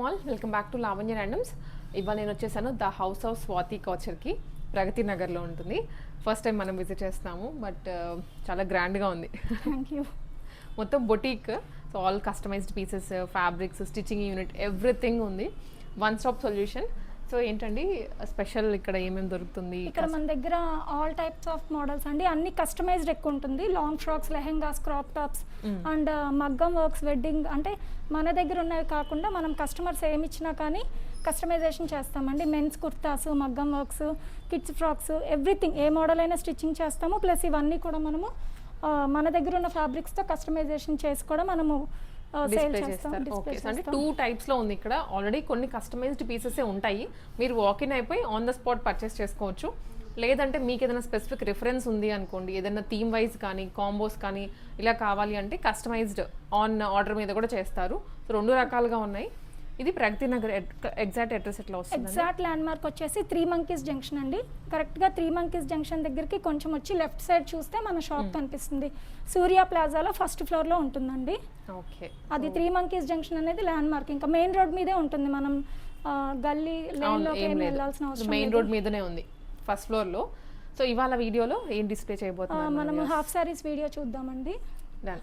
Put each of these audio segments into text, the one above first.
All welcome back to Lavanya randoms. ఇవాళ నేను వచ్చేసాను ద హౌస్ ఆఫ్ స్వాతి కౌచర్కి, ప్రగతి నగర్లో ఉంటుంది. ఫస్ట్ టైం మనం విజిట్ చేస్తున్నాము, బట్ చాలా గ్రాండ్గా ఉంది. Thank you. మొత్తం boutique, so all customized pieces, fabrics, stitching unit, everything ఉంది. One stop solution. సో ఏంటండి స్పెషల్ ఇక్కడ ఏమేమి దొరుకుతుంది? ఇక్కడ మన దగ్గర ఆల్ టైప్స్ ఆఫ్ మోడల్స్ అండి, అన్ని కస్టమైజ్డ్ ఎక్కువ ఉంటుంది. Long frocks, lehengas, crop tops and మగ్గం వర్క్స్, వెడ్డింగ్ అంటే మన దగ్గర ఉన్నవి కాకుండా మనం కస్టమర్స్ ఏమి ఇచ్చినా కానీ కస్టమైజేషన్ చేస్తామండి. మెన్స్ కుర్తాస్, మగ్గం వర్క్స్, కిడ్స్ ఫ్రాక్స్, ఎవ్రీథింగ్ ఏ మోడల్ అయినా స్టిచ్చింగ్ చేస్తాము. ప్లస్ ఇవన్నీ కూడా మనము మన దగ్గర ఉన్న ఫ్యాబ్రిక్స్తో కస్టమైజేషన్ చేసి కూడా మనము డిస్ప్లే చేస్తారు. ఓకే, అంటే 2 టైప్స్లో ఉంది ఇక్కడ. ఆల్రెడీ కొన్ని కస్టమైజ్డ్ పీసెసే ఉంటాయి, మీరు వాకిన్ అయిపోయి ఆన్ ద స్పాట్ పర్చేస్ చేసుకోవచ్చు. లేదంటే మీకు ఏదైనా స్పెసిఫిక్ రిఫరెన్స్ ఉంది అనుకోండి, ఏదైనా థీమ్ వైజ్ కానీ కాంబోస్ కానీ ఇలా కావాలి అంటే కస్టమైజ్డ్ ఆన్ ఆర్డర్ మీద కూడా చేస్తారు. సో 2 రకాలుగా ఉన్నాయి. ఇది ప్రగతి నగర్ ఎగ్జాక్ట్ అడ్రస్ ఎట్లా వస్తుంది? ఎగ్జాక్ట్ ల్యాండ్ మార్క్ వచ్చేసి 3 మంకీస్ జంక్షన్ అండి. కరెక్ట్గా 3 మంకీస్ జంక్షన్ దగ్గరికి కొంచెం వచ్చి లెఫ్ట్ సైడ్ చూస్తే మన షాప్ కనిపిస్తుంది. సూర్య ప్లాజాలో ఫస్ట్ ఫ్లోర్లో ఉంటుందండి. ఓకే, అది 3 మంకీస్ జంక్షన్ అనేది ల్యాండ్ మార్క్. ఇంకా మెయిన్ రోడ్ మీదే ఉంటుంది. మనం గల్లీ లైన్లోకి ఏం వెళ్ళాల్సిన అవసరం లేదు, మెయిన్ రోడ్ మీదనే ఉంది ఫస్ట్ ఫ్లోర్లో. సో ఇవాళ వీడియోలో ఏం డిస్ప్లే చేయబోతున్నాం? మనం హాఫ్ సారీస్ వీడియో చూద్దామండి.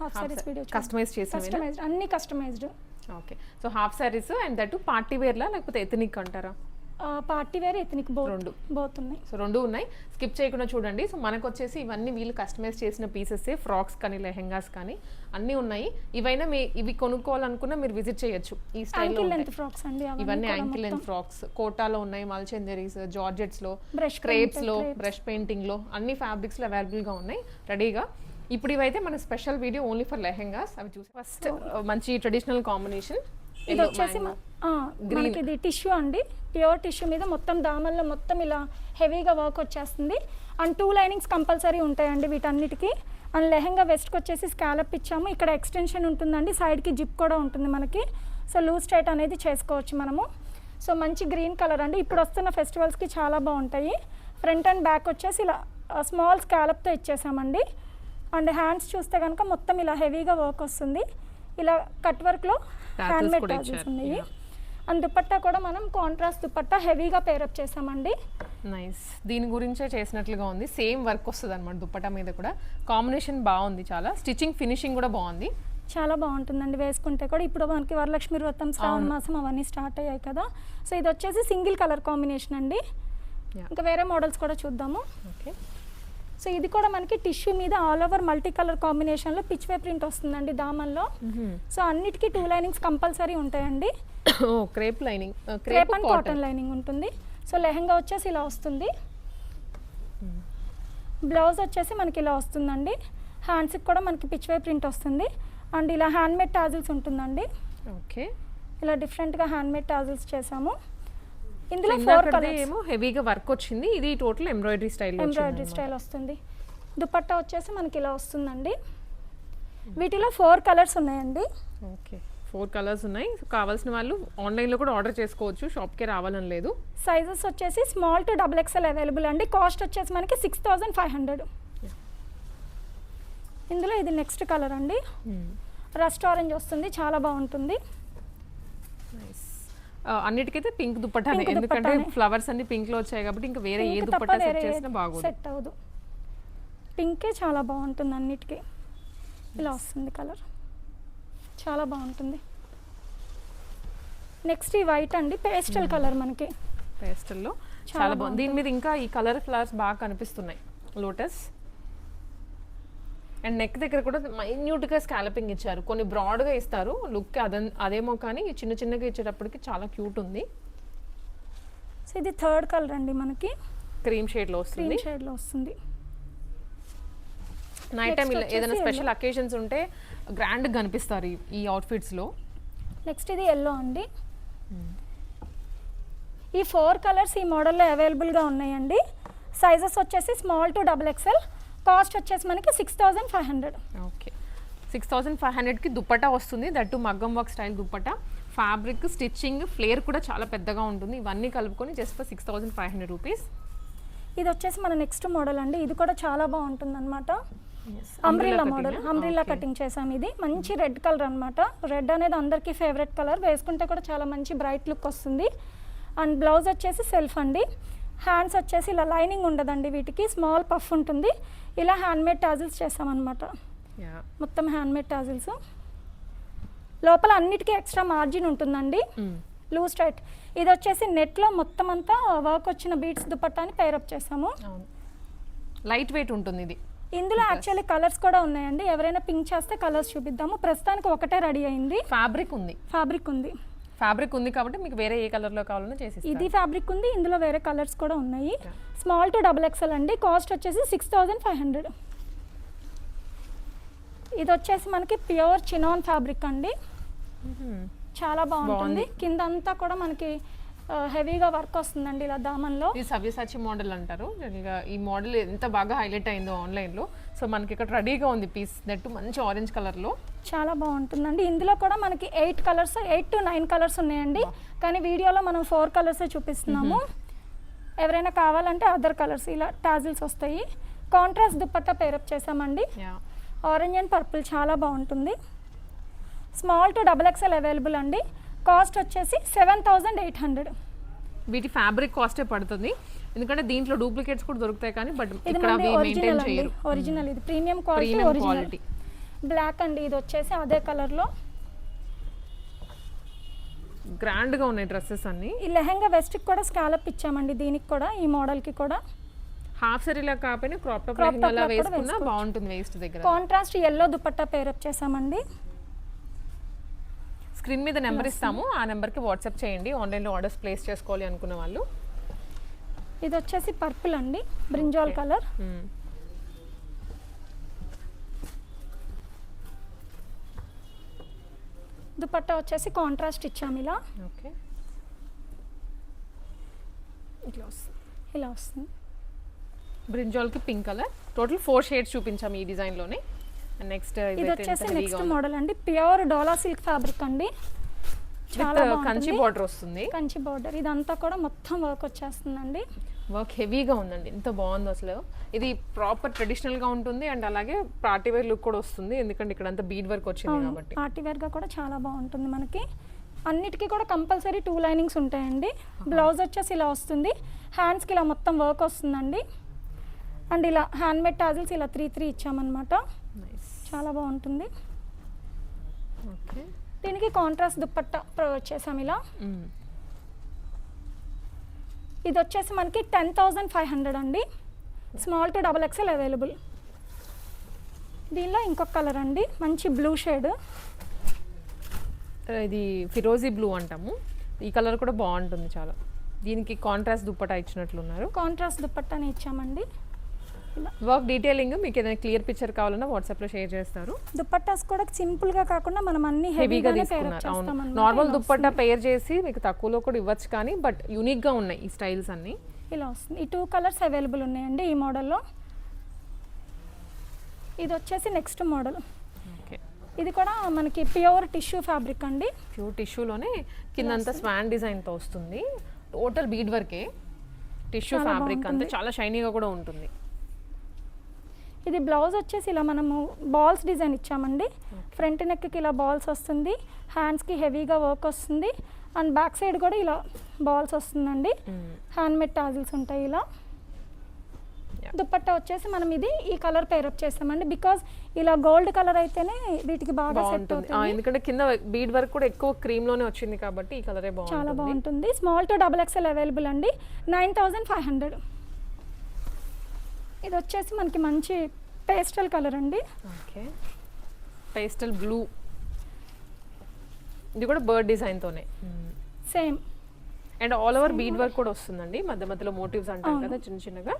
హాఫ్ సారీస్ వీడియో కస్టమైజ్డ్, అన్ని customized. Okay, so half saris and that party వేర్లా లేకపోతే ఎథనిక్ అంటారా? పార్టీ వేర్, ఎథనిక్ బోత్ ఉన్నాయి. సో 2 ఉన్నాయి, స్కిప్ చేయకుండా చూడండి. సో మనకు వచ్చేసి ఇవన్నీ వీళ్ళు కస్టమైజ్ చేసిన పీసెస్, ఫ్రాక్స్ కానీ లెహెంగాస్ కానీ అన్నీ ఉన్నాయి. ఇవైనా ఇవి కొనుక్కోవాలనుకున్నా మీరు విజిట్ చేయొచ్చు. ఈ స్టైల్లో ఫ్రాక్స్ అండి, ఇవన్నీ యాంకిల్ లెంత్ ఫ్రాక్స్ కోటాలో ఉన్నాయి, మల్చందరీస్, జార్జెట్స్ లో, క్రేప్స్ లో, బ్రష్ పెయింటింగ్ లో, అన్ని ఫ్యాబ్రిక్స్ లో అవైలబుల్ గా ఉన్నాయి రెడీగా. ఇప్పుడు ఇవైతే మన special video only for lehengas. అవి చూసి ఫస్ట్ మంచి ట్రెడిషనల్ కాంబినేషన్. ఇది వచ్చేసి మనకి ఇది టిష్యూ అండి, ప్యూర్ టిష్యూ మీద మొత్తం దామల్లో మొత్తం ఇలా హెవీగా వర్క్ వచ్చేస్తుంది. అండ్ 2 లైనింగ్స్ కంపల్సరీ ఉంటాయండి వీటన్నిటికీ. అండ్ లెహెంగా వెస్ట్కి వచ్చేసి స్కాలప్ ఇచ్చాము. ఇక్కడ ఎక్స్టెన్షన్ ఉంటుందండి, సైడ్కి జిప్ కూడా ఉంటుంది మనకి. సో లూజ్ టైట్ అనేది చేసుకోవచ్చు మనము. సో మంచి గ్రీన్ కలర్ అండి, ఇప్పుడు వస్తున్న ఫెస్టివల్స్కి చాలా బాగుంటాయి. ఫ్రంట్ అండ్ బ్యాక్ వచ్చేసి ఇలా స్మాల్ స్కాలప్తో ఇచ్చేసామండి. అండ్ హ్యాండ్స్ చూస్తే కనుక మొత్తం ఇలా హెవీగా వర్క్ వస్తుంది. ఇలా కట్ వర్క్లో హ్యాండ్మేడ్ టాజిల్స్ ఉన్నాయి. అండ్ దుపట్టా కూడా మనం కాంట్రాస్ట్ దుపట్టా హెవీగా పేరప్ చేసామండి. నైస్, దీని గురించే చేసినట్లుగా ఉంది. సేమ్ వర్క్ వస్తుంది అనమాట దుపట్టా మీద కూడా. కాంబినేషన్ బాగుంది, చాలా స్టిచ్చింగ్ ఫినిషింగ్ కూడా బాగుంది, చాలా బాగుంటుందండి వేసుకుంటే కూడా. ఇప్పుడు మనకి వరలక్ష్మి వ్రతం, శ్రావణ మాసం అవన్నీ స్టార్ట్ అయ్యాయి కదా. సో ఇది వచ్చేసి సింగిల్ కలర్ కాంబినేషన్ అండి. ఇంకా వేరే మోడల్స్ కూడా చూద్దాము. ఓకే, సో ఇది కూడా మనకి టిష్యూ మీద ఆల్ ఓవర్ మల్టీ కలర్ కాంబినేషన్లో పిచ్వే ప్రింట్ వస్తుందండి దామన్లో. సో అన్నిటికీ 2 లైనింగ్స్ కంపల్సరీ ఉంటాయండి. Crepe lining, crepe and cotton lining ఉంటుంది. సో లెహెంగా వచ్చేసి ఇలా వస్తుంది, బ్లౌజ్ వచ్చేసి మనకి ఇలా వస్తుందండి. హ్యాండ్స్కి కూడా మనకి పిచ్వే ప్రింట్ వస్తుంది. అండ్ ఇలా హ్యాండ్మేడ్ టాజిల్స్ ఉంటుందండి. ఓకే, ఇలా డిఫరెంట్గా హ్యాండ్మేడ్ టాజిల్స్ చేసాము. ఇందులో 4 కలర్స్ ఏమో హెవీగా వర్క్ వచ్చింది. ఇది టోటల్ ఎంబ్రాయిడరీ స్టైల్ వస్తుంది. దుపట్టా వచ్చేసి మనకి ఇలా వస్తుందండి. వీటిలో 4 కలర్స్ ఉన్నాయండి. ఓకే, 4 కలర్స్ ఉన్నాయి. సో కావాల్సిన వాళ్ళు ఆన్లైన్లో కూడా ఆర్డర్ చేసుకోవచ్చు, షాప్కే రావాలని లేదు. సైజెస్ వచ్చేసి స్మాల్ టు XXL అవైలబుల్ అండి. కాస్ట్ వచ్చేసి మనకి 6500. ఇందులో ఇది నెక్స్ట్ కలర్ అండి, రస్ట్ ఆరెంజ్ వస్తుంది, చాలా బాగుంటుంది. అన్నిటికైతే పింక్ దుపట్టానే, ఎందుకంటే ఫ్లవర్స్ అన్ని పింక్ లో వచ్చాయి కాబట్టి ఇంకా వేరే ఏ దుపట్టా సెట్ చేసినా బాగోదు, సెట్ అవ్వదు. పింకే చాలా బాగుంటుంది అన్నిటికీ. ఇలా వస్తుంది కలర్, చాలా బాగుంటుంది. నెక్స్ట్ ఈ వైట్ అండి, పేస్టల్ కలర్. మనకి పేస్టల్లో చాలా బాగుంది. దీని మీద ఇంకా ఈ కలర్ ఫ్లవర్స్ బాగా కనిపిస్తున్నాయి, లోటస్. అండ్ నెక్ దగ్గర కూడా మైన్యూట్గా స్కాలపింగ్ ఇచ్చారు. కొన్ని బ్రాడ్గా ఇస్తారు లుక్, అదేమో కానీ చిన్న చిన్నగా ఇచ్చేటప్పటికి చాలా క్యూట్ ఉంది. సో ఇది 3rd కలర్ అండి, మనకి క్రీమ్ షేడ్లో వస్తుంది. నైట్ టైం ఏదైనా స్పెషల్ అకేషన్స్ ఉంటే గ్రాండ్గా కనిపిస్తారు ఈ అవుట్ఫిట్స్లో. నెక్స్ట్ ఇది ఎల్లో అండి. ఈ 4 కలర్స్ ఈ మోడల్లో అవైలబుల్గా ఉన్నాయండి. సైజెస్ వచ్చేసి స్మాల్ టు XXL. కాస్ట్ వచ్చేసి మనకి 6500. ఓకే, 6500కి దుపట్టా వస్తుంది, దట్టు మగ్గం work style dupatta. Fabric, stitching, flare కూడా చాలా పెద్దగా ఉంటుంది. ఇవన్నీ కలుపుకొని జస్ట్ ఫర్ 6500 రూపీస్. ఇది వచ్చేసి మన నెక్స్ట్ మోడల్ అండి. ఇది కూడా చాలా బాగుంటుంది అనమాట. అంబ్రిల్లా మోడల్, అంబ్రిల్లా కటింగ్ చేసాం. ఇది మంచి రెడ్ కలర్ అన్నమాట. రెడ్ అనేది అందరికీ ఫేవరెట్ కలర్, వేసుకుంటే కూడా చాలా మంచి బ్రైట్ లుక్ వస్తుంది. అండ్ బ్లౌజ్ వచ్చేసి సెల్ఫ్ అండి. హ్యాండ్స్ వచ్చేసి ఇలా లైనింగ్ ఉండదండి, వీటికి స్మాల్ పఫ్ ఉంటుంది. ఇలా హ్యాండ్మేడ్ టాజిల్స్ చేసామన్నమాట. మొత్తం హ్యాండ్మేడ్ టాజిల్స్. లోపల అన్నిటికీ ఎక్స్ట్రా మార్జిన్ ఉంటుందండి, లూజ్ టైట్. ఇది వచ్చేసి నెట్లో మొత్తం అంతా వర్క్ వచ్చిన బీట్స్ దుపట్టాని పేరప్ చేసాము. లైట్ వెయిట్ ఉంటుంది ఇది. ఇందులో యాక్చువల్లీ కలర్స్ కూడా ఉన్నాయండి, ఎవరైనా పింక్ చేస్తే కలర్స్ చూపిద్దాము. ప్రస్తుతానికి ఒకటే రెడీ అయింది. ఫ్యాబ్రిక్ ఉంది కాబట్టి మీకు వేరే ఏ కలర్ లో కావాలన్నా చేసి ఇది ఫ్యాబ్రిక్ ఉంది, ఇందులో వేరే కలర్స్ కూడా ఉన్నాయి. స్మాల్ టు XXL అండి. కాస్ట్ వచ్చేసి 6500. ఇది వచ్చేసి మనకి ప్యూర్ చినాన్ ఫ్యాబ్రిక్ అండి, చాలా బాగుంటుంది. కింద అంతా కూడా మనకి హెవీగా వర్క్ వస్తుందండి ఇలా దామన్లో. ఇది సవ్యసాచి మోడల్ అంటారు. ఈ మోడల్ ఎంత బాగా హైలైట్ అయిందో ఆన్లైన్లో. సో మనకి ఇక్కడ రెడీగా ఉంది పీస్, నెట్ మంచి ఆరెంజ్ కలర్లో చాలా బాగుంటుందండి. ఇందులో కూడా మనకి 8 to 9 కలర్స్ ఉన్నాయండి, కానీ వీడియోలో మనం 4 కలర్సే చూపిస్తున్నాము. ఎవరైనా కావాలంటే అదర్ కలర్స్ ఇలా టాజిల్స్ వస్తాయి. కాంట్రాస్ట్ దుపట్టా పేరప్ చేసామండి. ఆరెంజ్ అండ్ పర్పుల్ చాలా బాగుంటుంది. స్మాల్ టు XXL అవైలబుల్ అండి. కాస్ట్ వచ్చేసి 7800. వీటి ఫ్యాబ్రిక్ కాస్టే పడుతుంది, ఎందుకంటే దీంట్లో డూప్లికేట్స్ కూడా దొరుకుతాయి, కానీ బట్ ఇక్కడ అవి మెయింటైన్ చేయరు. ఒరిజినల్, ఇది ప్రీమియం క్వాలిటీ. బ్లాక్ అండి, ఇది వచ్చేసి అదే కలర్ లో గ్రాండ్ గా ఉన్నాయి డ్రెస్సెస్ అన్ని. ఈ లెహంగా వెస్ట్ కి కూడా స్కాలప్ ఇచ్చామండి, దీనికి కూడా ఈ మోడల్ కి కూడా. హాఫ్ సారీ లా కాకపోయినా క్రాప్ టాప్ లెహంగా లా వేసుకున్నా బాగుంటుంది వేస్ట్ దగ్గర. కాంట్రాస్ట్ yellow దుపట్టా పేరప్ చేసామండి. స్క్రీన్ మీద నెంబర్ ఇస్తాము, ఆ నెంబర్కి వాట్సాప్ చేయండి ఆన్లైన్లో ఆర్డర్స్ ప్లేస్ చేసుకోవాలి అనుకున్న వాళ్ళు. ఇది వచ్చేసి పర్పుల్ అండి, బ్రింజాల్ కలర్. దుపట్టా వచ్చేసి కాంట్రాస్ట్ ఇచ్చాము ఇలా. ఓకే, ఇలా వస్తుంది. బ్రింజాల్కి పింక్ కలర్. టోటల్ 4 షేడ్స్ చూపించాము ఈ డిజైన్లోనే. నెక్స్ట్ ఇది వచ్చేసి నెక్స్ట్ మోడల్ అండి, ప్యూర్ డోలా సిల్క్ ఫ్యాబ్రిక్ అండి, చాలా కంచి బార్డర్ వస్తుంది. కంచి బార్డర్, ఇదంతా కూడా మొత్తం వర్క్ వచ్చేస్తుందండి. వర్క్ హెవీగా ఉందండి, ఎంత బాగుందో అసలు. ఇది ప్రాపర్ ట్రెడిషనల్ గా ఉంటుంది అండ్ అలాగే పార్టీ వేర్ లుక్ కూడా వస్తుంది, ఎందుకంటే ఇక్కడ అంతా బీడ్ వర్క్ వచ్చింది కాబట్టి. పార్టీ వేర్ గా కూడా చాలా బాగుంటుంది మనకి. అన్నిటికీ కూడా కంపల్సరీ 2 లైనింగ్స్ ఉంటాయండి. బ్లౌజ్ వచ్చేసి ఇలా వస్తుంది, హ్యాండ్స్కి ఇలా మొత్తం వర్క్ వస్తుందండి. అండ్ ఇలా హ్యాండ్మేడ్ టాజిల్స్ ఇలా 3 ఇచ్చామన్నమాట. చాలా బాగుంటుంది. ఓకే, దీనికి కాంట్రాస్ట్ దుపట్టా ప్రొవైడ్ చేసాం ఇలా. ఇది వచ్చేసి మనకి 10,500 అండి. Small to XXL available. దీనిలో ఇంకొక కలర్ అండి, మంచి బ్లూ షేడ్. ఇది ఫిరోజీ బ్లూ అంటాము. ఈ కలర్ కూడా బాగుంటుంది చాలా. దీనికి కాంట్రాస్ట్ దుపట్టా ఇచ్చినట్లున్నారు. కాంట్రాస్ట్ దుపట్టాని ఇచ్చామండి. వర్క్ డీటెయిలింగ్ మీకు ఏదైనా క్లియర్ పిక్చర్ కావాలన్నా వాట్సాప్లో షేర్ చేస్తారు. దుపట్టాస్ కూడా సింపుల్ గా కాకుండా మనం అన్ని హెవీగా తీసుకున్నారు. అవును, నార్మల్ దుపట్టా పేర్ చేసి మీకు తక్కువలో కూడా ఇవ్వచ్చు, కానీ బట్ యూనిక్ గా ఉన్నాయి ఈ స్టైల్స్ అన్ని. ఇలా వస్తుంది. ఈ 2 కలర్స్ అవైలబుల్ ఉన్నాయండి ఈ మోడల్లో. ఇది వచ్చేసి నెక్స్ట్ మోడల్. ఓకే, ఇది కూడా మనకి ప్యూర్ టిష్యూ ఫ్యాబ్రిక్ అండి. ప్యూర్ టిష్యూలోనే కిందంతా స్వాన్ డిజైన్ తో వస్తుంది. టోటల్ బీడ్ వర్కే, టిష్యూ ఫ్యాబ్రిక్ అంతా చాలా షైనీగా కూడా ఉంటుంది. ఇది బ్లౌజ్ వచ్చేసి ఇలా మనము బాల్స్ డిజైన్ ఇచ్చామండి. ఫ్రంట్ నెక్కి ఇలా బాల్స్ వస్తుంది, హ్యాండ్స్కి హెవీగా వర్క్ వస్తుంది, అండ్ బ్యాక్ సైడ్ కూడా ఇలా బాల్స్ వస్తుందండి. హ్యాండ్మేడ్ టాజిల్స్ ఉంటాయి ఇలా. దుపట్టా వచ్చేసి మనం ఇది ఈ కలర్ పేరప్ చేస్తామండి, బికాజ్ ఇలా గోల్డ్ కలర్ అయితేనే వీటికి బాగా సెట్ అవుతుంది. ఎందుకంటే కింద బీడ్ వర్క్ కూడా ఎక్కువ క్రీమ్ లోనే వచ్చింది కాబట్టి ఈ కలరే బాగుంటుంది, చాలా బాగుంటుంది. స్మాల్ టు XXL అవైలబుల్ అండి. 9500. ఇది వచ్చేసి మనకి మంచి పేస్టల్ కలర్ అండి. Okay, pastel blue. ఇది కూడా బర్డ్ డిజైన్ తోనే same, and all over bead work కూడా వస్తుందండి. మధ్య మధ్యలో మోటివ్స్ అంటారు కదా చిన్న చిన్నగా.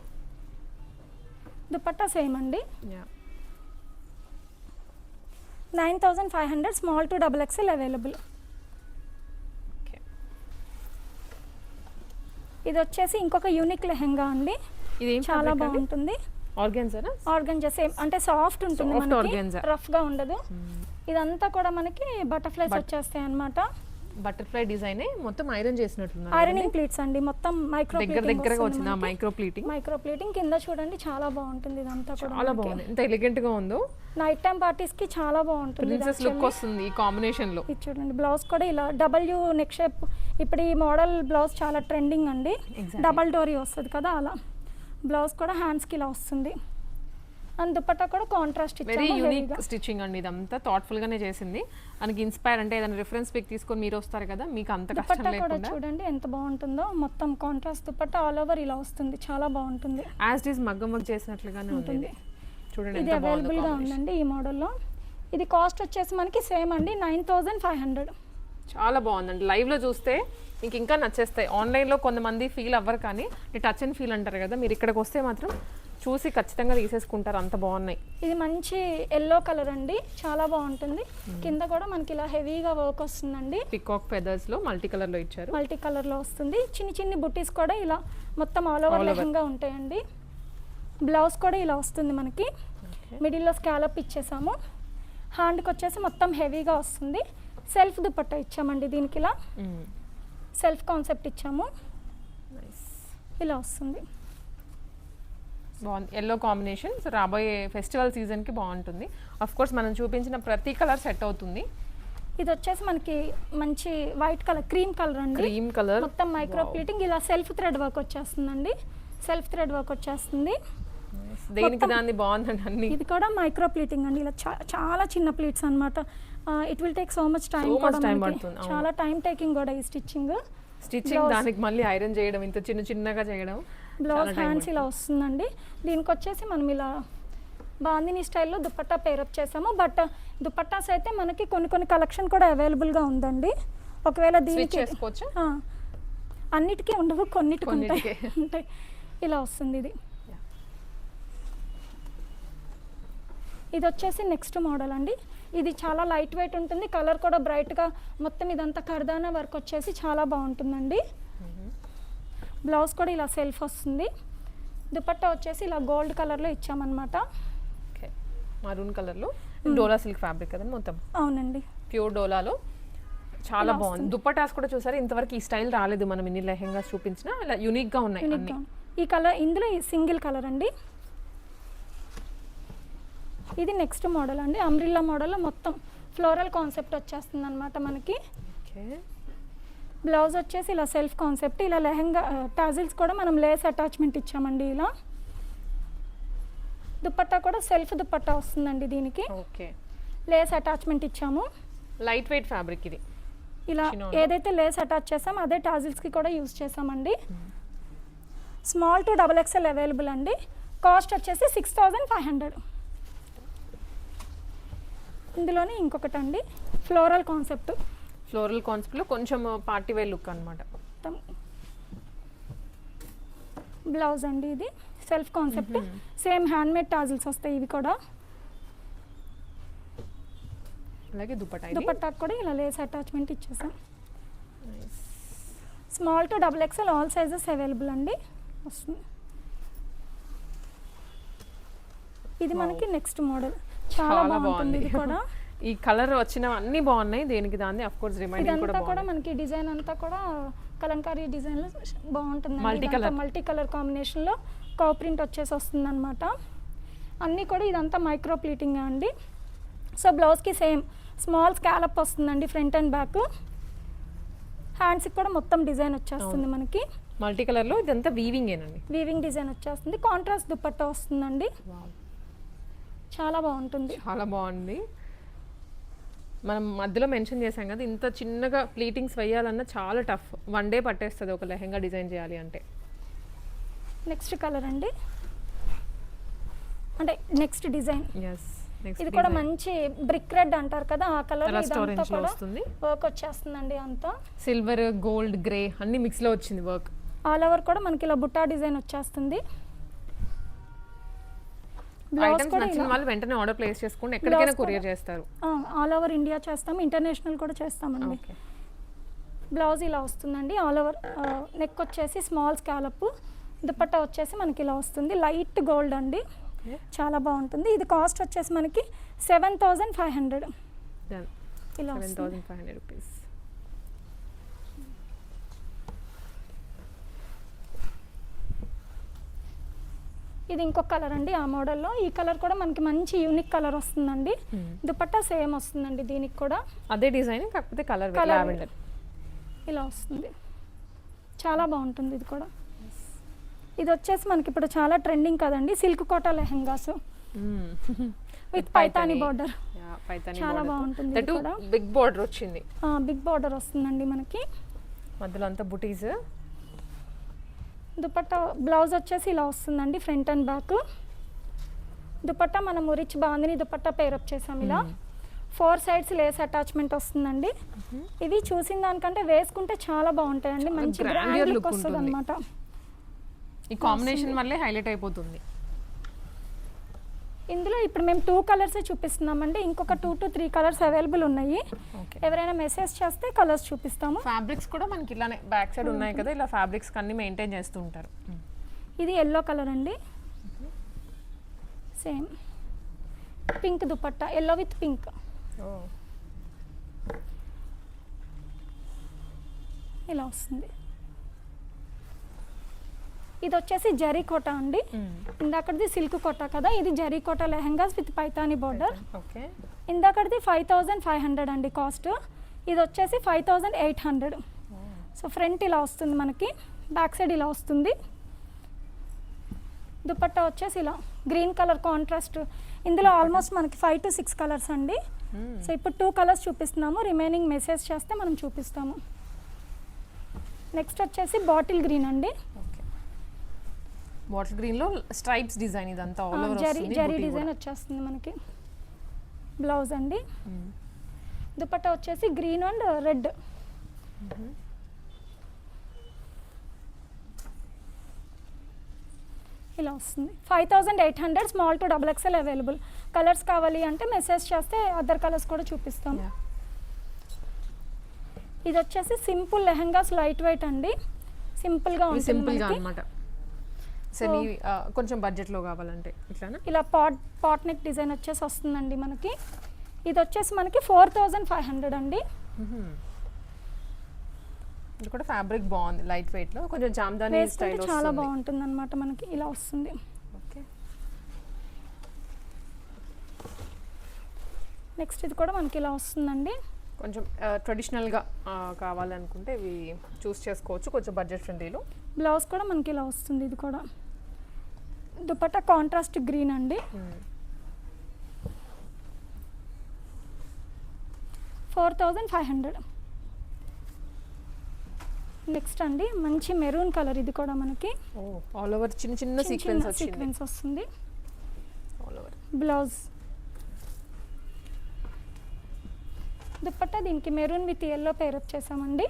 దుపట్టా సేమ్ అండి. 9500. Small to XXL available. ఇది వచ్చేసి ఇంకొక యూనిక్ లెహంగా అండి, ఇది చాలా బాగుంటుంది. ఆర్గెన్జా సేమ్, అంటే సాఫ్ట్ ఉంటుంది మనకి, రఫ్ గా ఉండదు. ఇదంతా కూడా మనకి బటర్ఫ్లైస్ వచ్చేస్తాయి అన్నమాట. బటర్ఫ్లై డిజైన్ మొత్తం ఐరన్ చేసినట్లున్నారు. ఐరనింగ్ ప్లీట్స్ అండి, మొత్తం మైక్రో దగ్గరగా వచ్చింది మైక్రో ప్లీటింగ్. మైక్రో ప్లీటింగ్ కింద చూడండి చాలా బాగుంటుంది, ఇదంతా కూడా చాలా బాగుంది, ఎంత ఎలిగెంట్ గా ఉందో. నైట్ టైం పార్టీస్ కి చాలా బాగుంటుంది, ప్రిన్సెస్ లుక్ వస్తుంది ఈ కాంబినేషన్ లో. ఇది చూడండి బ్లౌజ్ కూడా ఇలా డబ్ల్యూ నెక్ షేప్, ఇప్పుడు ఈ మోడల్ బ్లౌజ్ చాలా ట్రెండింగ్ అండి. డబల్ డోరీ వస్తుంది కదా అలా బ్లౌజ్ కూడా హ్యాండ్స్ కి ఇలా వస్తుంది. అండ్ దుపట్టా కూడా కాంట్రాస్ట్ ఇచ్చాము. వెరీ యూనిక్ స్టిచ్చింగ్ అండి, ఇదంతా థాట్ఫుల్ గానే చేసింది. మనకి ఇన్స్పైర్ అంటే ఏదైనా రిఫరెన్స్ పిక్ తీసుకొని మీరు వస్తారు కదా, మీకు అంత కష్టం దుపట్టా కూడా లేకుండా. చూడండి ఎంత బాగుంటుందో, మొత్తం కాంట్రాస్ట్ దుపట్టా ఆల్ ఓవర్ ఇలా వస్తుంది, చాలా బాగుంటుంది. యాజ్ ఇట్ ఈస్ మగ్గం వర్క్ చేసినట్లుగానే ఉంటుంది. చూడండి ఇది అవైలబుల్ గా ఉందండి ఈ మోడల్లో. ఇది కాస్ట్ వచ్చేసి మనకి సేమ్ అండి 9500. చాలా బాగుందండి, లైవ్ లో చూస్తే మీకు ఇంకా నచ్చేస్తాయి. ఆన్లైన్ లో కొంతమంది ఫీల్ అవ్వరు, కానీ టచ్ అండ్ ఫీల్ అంటారు కదా, మీరు ఇక్కడికి వస్తే మాత్రం చూసి ఖచ్చితంగా తీసేసుకుంటారు, అంత బాగున్నాయి. ఇది మంచి ఎల్లో కలర్ అండి, చాలా బాగుంటుంది. కింద కూడా మనకి ఇలా హెవీగా వర్క్ వస్తుందండి, పికాక్ ఫెదర్స్ లో మల్టీ కలర్ లో ఇచ్చారు. మల్టీ కలర్ లో వస్తుంది. చిన్ని చిన్ని బుట్టీస్ కూడా ఇలా మొత్తం ఆల్ ఓవర్ లెహంగా ఉంటాయండి. బ్లౌజ్ కూడా ఇలా వస్తుంది మనకి, మిడిల్లో స్కాలప్ ఇచ్చేసాము. హ్యాండ్కి వచ్చేసి మొత్తం హెవీగా వస్తుంది. సెల్ఫ్ దుపట్టా ఇచ్చామండి దీనికి, ఇలా సెల్ఫ్ కాన్సెప్ట్ ఇచ్చాము, ఇలా వస్తుంది. బాగుంది ఎల్లో కాంబినేషన్. సో రాబోయే ఫెస్టివల్ సీజన్కి బాగుంటుంది. అఫ్ కోర్స్ మనం చూపించిన ప్రతి కలర్ సెట్ అవుతుంది. ఇది వచ్చేసి మనకి మంచి వైట్ కలర్, క్రీమ్ కలర్ అండి, క్రీమ్ కలర్ మొత్తం మైక్రో ప్లీటింగ్, ఇలా సెల్ఫ్ థ్రెడ్ వర్క్ వచ్చేస్తుందండి, సెల్ఫ్ థ్రెడ్ వర్క్ వచ్చేస్తుంది. దేనికి దాన్ని బాగుందండి అన్ని. ఇది కూడా మైక్రో ప్లీటింగ్ అండి, ఇలా చాలా చిన్న ప్లీట్స్ అన్నమాట. It will take so much time కూడా, చాలా టైం టేకింగ్ కూడా ఈ స్టిచ్చింగ్. దానికి మళ్ళీ ఐరన్ చేయడం, ఇంత చిన్నగా చేయడం. బ్లౌజ్ హ్యాండ్స్ ఇలా వస్తుందండి. దీనికి వచ్చేసి మనం ఇలా బాందిని స్టైల్లో దుపట్టా పేరప్ చేసాము. బట్ దుపట్టాస్ అయితే మనకి కొన్ని కలెక్షన్ కూడా అవైలబుల్గా ఉందండి. ఒకవేళ దీనికి అన్నిటికీ ఉండవు, కొన్నిటికి ఉంటాయి. ఇలా వస్తుంది ఇది. ఇది వచ్చేసి నెక్స్ట్ మోడల్ అండి. ఇది చాలా లైట్ వెయిట్ ఉంటుంది, కలర్ కూడా బ్రైట్గా, మొత్తం ఇదంతా కర్దానా వర్క్ వచ్చేసి చాలా బాగుంటుందండి. బ్లౌజ్ కూడా ఇలా సెల్ఫ్ వస్తుంది. దుపట్టా వచ్చేసి ఇలా గోల్డ్ కలర్లో ఇచ్చామన్నమాట, మరూన్ కలర్లో. డోలా సిల్క్ ఫ్యాబ్రిక్ కదండి మొత్తం. అవునండి, ప్యూర్ డోలాలో చాలా బాగుంది. దుపట్టాస్ కూడా చూసారు, ఇంతవరకు ఈ స్టైల్ రాలేదు మనం ఇన్ని లెహెంగాస్ చూపించిన, ఇలా యూనిక్గా ఉన్నాయి అన్ని. ఈ కలర్ ఇందులో సింగిల్ కలర్ అండి. ఇది నెక్స్ట్ మోడల్ అండి, అంబ్రిల్లా మోడల్లో మొత్తం ఫ్లోరల్ కాన్సెప్ట్ వచ్చేస్తుంది అనమాట మనకి. బ్లౌజ్ వచ్చేసి ఇలా సెల్ఫ్ కాన్సెప్ట్, ఇలా లెహంగా టాజిల్స్ కూడా మనం లేస్ అటాచ్మెంట్ ఇచ్చామండి ఇలా. దుపట్టా కూడా సెల్ఫ్ దుపట్టా వస్తుందండి దీనికి, లేస్ అటాచ్మెంట్ ఇచ్చాము. లైట్ వెయిట్ ఫ్యాబ్రిక్ ఇది. ఇలా ఏదైతే లేస్ అటాచ్ చేసామో అదే టాజిల్స్కి కూడా యూజ్ చేసామండి. స్మాల్ టు XXL అవైలబుల్ అండి. కాస్ట్ వచ్చేసి 6500. ఇందులోనే ఇంకొకటి అండి, ఫ్లోరల్ కాన్సెప్ట్లో కొంచెం పార్టీ వేర్ లుక్ అనమాట. బ్లౌజ్ అండి ఇది self concept, same hand made tassels వస్తాయి ఇవి కూడా. అలాగే దుపట్టాకు కూడా ఇలా లేస్ అటాచ్మెంట్ ఇచ్చేసాం. Small to XXL all sizes available అండి వస్తుంది. ఇది మనకి నెక్స్ట్ మోడల్, చాలా బాగుంటుంది ఇది కూడా. ఈ కలర్ వచ్చిన అన్ని బాగున్నాయి, దేనికి దాన్ని. ఆఫ్ కోర్స్ రిమైండింగ్ కూడా మనకి డిజైన్ అంతా కూడా కలంకారీ డిజైన్ లో బాగుంటుంది, మల్టీ కలర్ కాంబినేషన్ లో కవ్ ప్రింట్ వచ్చేసి వస్తుంది అనమాట. అన్నీ కూడా ఇదంతా మైక్రో ప్లీటింగ్ అండి. సో బ్లౌజ్ కి సేమ్ స్మాల్ స్కాలప్ వస్తుందండి ఫ్రంట్ అండ్ బ్యాక్. హ్యాండ్స్ కూడా మొత్తం డిజైన్ వచ్చేస్తుంది మనకి మల్టీ కలర్ లో. ఇదంతా వీవింగ్ ఏనండి, వీవింగ్ డిజైన్ వచ్చేస్తుంది. కాంట్రాస్ట్ దుపట్టా వస్తుందండి, చాలా బాగుంటుంది. చాలా బాగుంది. మనం మధ్యలో మెన్షన్ చేసాం కదా, ఇంత చిన్నగా ప్లీటింగ్స్ వేయాలన్నా చాలా టఫ్, 1 డే పట్టేస్తుంది ఒక లెహంగా డిజైన్ చేయాలి అంటే. నెక్స్ట్ కలర్ అండి, అంటే నెక్స్ట్ డిజైన్. ఇది కూడా మంచి బ్రిక్ రెడ్ అంటారు కదా, ఆ కలర్ వర్క్ వచ్చేస్తుందండి. అంతా సిల్వర్, గోల్డ్, గ్రే అన్ని మిక్స్ లో వచ్చింది వర్క్. ఆల్ ఓవర్ కూడా మనకి ఇలా బుట్టా డిజైన్ వచ్చేస్తుంది. ఐటమ్స్ నచ్చిన వాళ్ళు వెంటనే ఆర్డర్ ప్లేస్ చేసుకోండి, ఎక్కడికైనా కొరియర్ చేస్తారు. ఆల్ ఓవర్ ఇండియా చేస్తాం, ఇంటర్నేషనల్ కూడా చేస్తామండి. బ్లౌజ్ ఇలా వస్తుందండి, ఆల్ ఓవర్ నెక్ వచ్చేసి స్మాల్ స్కాలప్, దుపట్టా వచ్చేసి మనకి ఇలా వస్తుంది, లైట్ గోల్డ్ అండి, చాలా బాగుంటుంది. ఇది కాస్ట్ వచ్చేసి మనకి 7500. ఇలా 7500 రూపీస్. ఇది ఇంకొక కలర్ అండి ఆ మోడల్లో. ఈ కలర్ కూడా మనకి మంచి యూనిక్ కలర్ వస్తుందండి. దుపట్టా సేమ్ వస్తుందండి దీనికి కూడా అదే డిజైన్ కాకపోతే కలర్ లావెండర్ ఇలా వస్తుంది. చాలా బాగుంటుంది ఇది కూడా. ఇది వచ్చేసి మనకి ఇప్పుడు చాలా ట్రెండింగ్ కదండి, silk Kota lehengas with Paithani border. చాలా బాగుంటుంది. ఇది కూడా బిగ్ బార్డర్ వచ్చింది. బిగ్ బార్డర్ వస్తుందండి మనకి, మధ్యలో అంతా బుటీస్. దుపట్టా బ్లౌజ్ వచ్చేసి ఇలా వస్తుందండి, ఫ్రంట్ అండ్ బ్యాక్. దుపట్టా మనము రిచ్ బాందిని దుపట్టా పేరప్ చేసాం ఇలా. 4 సైడ్స్ లేస్ అటాచ్మెంట్ వస్తుందండి. ఇవి చూసిన దానికంటే వేసుకుంటే చాలా బాగుంటాయండి, మంచి గ్రాండ్ లుక్ వస్తుంది అనమాట. ఈ కాంబినేషన్ వల్లే హైలైట్ అయిపోతుంది. ఇందులో ఇప్పుడు మేము 2 కలర్స్ చూపిస్తున్నామండి, ఇంకొక 2 to 3 కలర్స్ అవైలబుల్ ఉన్నాయి. ఎవరైనా మెసేజ్ చేస్తే కలర్స్ చూపిస్తాము. ఫ్యాబ్రిక్స్ కూడా మనకి ఇలానే బ్యాక్ సైడ్ ఉన్నాయి కదా, ఇలా ఫ్యాబ్రిక్స్ అన్ని మెయింటైన్ చేస్తూ ఉంటారు. ఇది ఎల్లో కలర్ అండి, same pink dupatta, yellow with pink. ఇలా వస్తుంది. ఇది వచ్చేసి జరీ కోటా అండి, ఇందాకటిది సిల్క్ కోటా కదా, ఇది జరీ కోటా లెహెంగాస్ విత్ పైతాని బార్డర్. ఇందాకటిది 5500 అండి కాస్ట్, ఇది వచ్చేసి 5800. సో ఫ్రంట్ ఇలా వస్తుంది మనకి, బ్యాక్ సైడ్ ఇలా వస్తుంది. దుపట్టా వచ్చేసి ఇలా గ్రీన్ కలర్ కాంట్రాస్ట్. ఇందులో ఆల్మోస్ట్ మనకి 5 to 6 కలర్స్ అండి. సో ఇప్పుడు 2 కలర్స్ చూపిస్తున్నాము, రిమైనింగ్ మెసేజ్ చేస్తే మనం చూపిస్తాము. నెక్స్ట్ వచ్చేసి బాటిల్ గ్రీన్ అండి, బాటిల్ గ్రీన్ లో స్ట్రైప్స్ డిజైన్, ఇదంతా ఆల్ ఓవర్ వస్తుంది, జరీ డిజైన్ వచ్చేస్తుంది మనకి. బ్లౌజ్ అండి, దుపట్టా వచ్చేసి గ్రీన్ అండ్ రెడ్. ఇలా వస్తుంది. 5800, small to XXL available. Colours కావాలి అంటే మెసేజ్ చేస్తే అదర్ కలర్స్ కూడా చూపిస్తాము. ఇది వచ్చేసి సింపుల్ లెహెంగాస్, లైట్ వెయిట్ అండి, సింపుల్గా ఉంటుంది అన్నమాట. సెమీ కొంచెం బడ్జెట్లో కావాలంటే ఇట్లానా, ఇలా పాట్ నెక్ డిజైన్ వచ్చేసి వస్తుందండి మనకి. ఇది వచ్చేసి మనకి 4500 అండి. ఇది కూడా ఫ్యాబ్రిక్ బాగుంది, లైట్ వెయిట్ లో, కొంచెం జామ్దాని స్టైల్ వస్తుంది, చాలా బాగుంటుంది అన్నమాట మనకి. ఇలా వస్తుంది. ఓకే, నెక్స్ట్ ఇది కూడా మనకి ఇలా వస్తుందండి. కొంచెం ట్రెడిషనల్ గా కావాలనుకుంటే ఇవి చూస్ చేసుకోవచ్చు, కొంచెం బడ్జెట్ ఫ్రెండ్లీలో. బ్లౌజ్ కూడా మనకి ఇలా వస్తుంది. ఇది కూడా దుపట్టా కాంట్రాస్ట్ గ్రీన్ అండి. 4500. నెక్స్ట్ అండి మంచి మెరూన్ కలర్, ఇది కూడా మనకి ఆల్ ఓవర్ చిన్న చిన్న సీక్వెన్స్ వస్తుంది. ఆల్ ఓవర్ బ్లౌజ్, దుపట్టా దీనికి మెరూన్ విత్ ఎల్లో పేరప్ చేసామండి.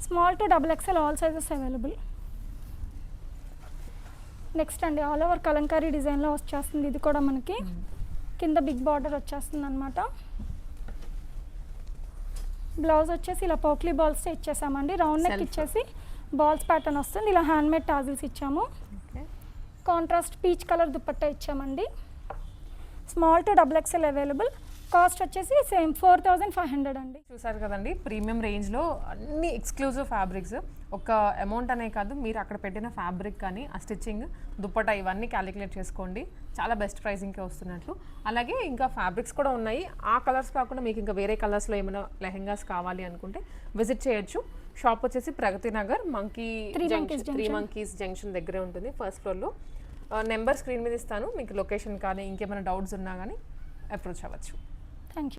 Small to XXL all sizes available. Next అండి ఆల్ ఓవర్ కలంకారీ డిజైన్లో వచ్చేస్తుంది. ఇది కూడా మనకి కింద బిగ్ బార్డర్ వచ్చేస్తుంది అనమాట. బ్లౌజ్ వచ్చేసి ఇలా పోక్లీ బాల్స్ ఇచ్చేసామండి, రౌండ్ నెక్ ఇచ్చేసి బాల్స్ ప్యాటర్న్ వస్తుంది. ఇలా హ్యాండ్మేడ్ టాజిల్స్ ఇచ్చాము. కాంట్రాస్ట్ పీచ్ కలర్ దుపట్టా ఇచ్చామండి. Small to XXL available. Cost వచ్చేసి సేమ్ 4500 అండి. చూసారు కదండి, ప్రీమియం రేంజ్లో అన్ని ఎక్స్క్లూజివ్ ఫ్యాబ్రిక్స్. ఒక అమౌంట్ అనే కాదు, మీరు అక్కడ పెట్టిన ఫ్యాబ్రిక్ కానీ ఆ స్టిచ్చింగ్, దుపట్టా ఇవన్నీ క్యాలిక్యులేట్ చేసుకోండి, చాలా బెస్ట్ ప్రైసింగ్కే వస్తున్నట్లు. అలాగే ఇంకా ఫ్యాబ్రిక్స్ కూడా ఉన్నాయి. ఆ కలర్స్ కాకుండా మీకు ఇంకా వేరే కలర్స్లో ఏమైనా లెహెంగాస్ కావాలి అనుకుంటే విజిట్ చేయొచ్చు. షాప్ వచ్చేసి Pragathi Nagar three monkeys junction దగ్గరే ఉంటుంది, ఫస్ట్ ఫ్లోర్లో. నెంబర్ స్క్రీన్ మీద ఇస్తాను, మీకు లొకేషన్ కానీ ఇంకేమైనా డౌట్స్ ఉన్నా కానీ అప్రోచ్ అవ్వచ్చు.